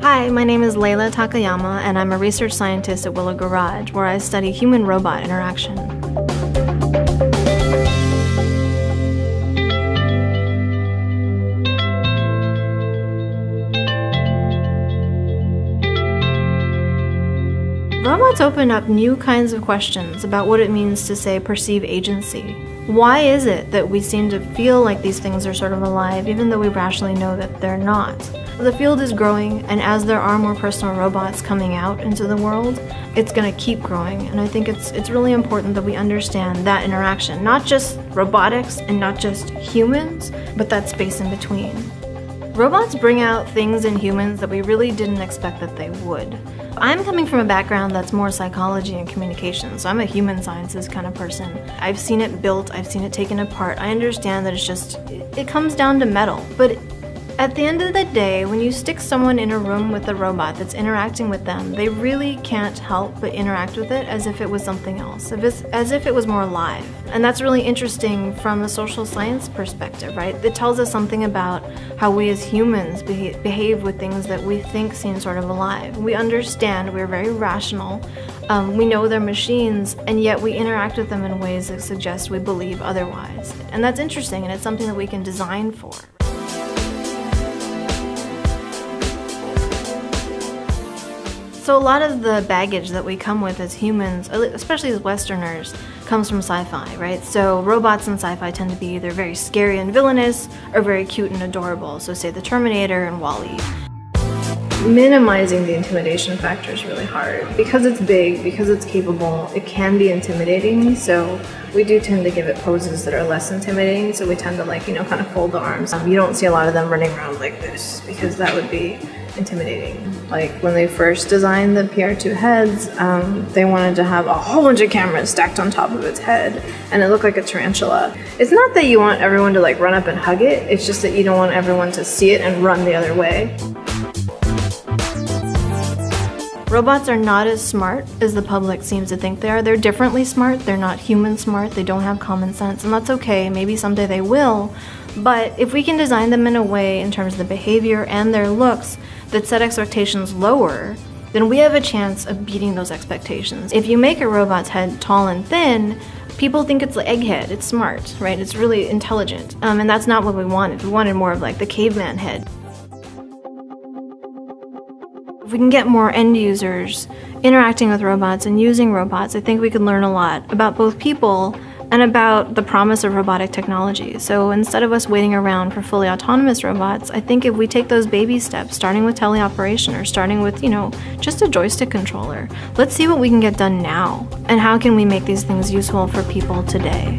Hi, my name is Leila Takayama, and I'm a research scientist at Willow Garage, where I study human-robot interaction. Robots open up new kinds of questions about what it means to, say, perceive agency. Why is it that we seem to feel like these things are sort of alive, even though we rationally know that they're not? The field is growing, and as there are more personal robots coming out into the world, it's going to keep growing, and I think it's really important that we understand that interaction, not just robotics and not just humans, but that space in between. Robots bring out things in humans that we really didn't expect that they would. I'm coming from a background that's more psychology and communication, so I'm a human sciences kind of person. I've seen it built, I've seen it taken apart. I understand that it comes down to metal. But at the end of the day, when you stick someone in a room with a robot that's interacting with them, they really can't help but interact with it as if it was something else, as if it was more alive. And that's really interesting from a social science perspective, right? It tells us something about how we as humans behave with things that we think seem sort of alive. We understand, we're very rational, we know they're machines, and yet we interact with them in ways that suggest we believe otherwise. And that's interesting, and it's something that we can design for. So a lot of the baggage that we come with as humans, especially as Westerners, comes from sci-fi, right? So robots in sci-fi tend to be either very scary and villainous or very cute and adorable. So say the Terminator and WALL-E. Minimizing the intimidation factor is really hard. Because it's big, because it's capable, it can be intimidating. So we do tend to give it poses that are less intimidating. So we tend to kind of fold the arms. You don't see a lot of them running around like this because that would be intimidating. Like when they first designed the TR35 heads, they wanted to have a whole bunch of cameras stacked on top of its head, and it looked like a tarantula. It's not that you want everyone to run up and hug it, it's just that you don't want everyone to see it and run the other way. Robots are not as smart as the public seems to think they are. They're differently smart, they're not human smart, they don't have common sense, and that's okay, maybe someday they will. But if we can design them in a way, in terms of the behavior and their looks, that set expectations lower, then we have a chance of beating those expectations. If you make a robot's head tall and thin, people think it's an egghead, it's smart, right? It's really intelligent, and that's not what we wanted. We wanted more of the caveman head. If we can get more end users interacting with robots and using robots, I think we can learn a lot about both people and about the promise of robotic technology. So instead of us waiting around for fully autonomous robots, I think if we take those baby steps, starting with teleoperation or starting with, just a joystick controller, let's see what we can get done now and how can we make these things useful for people today.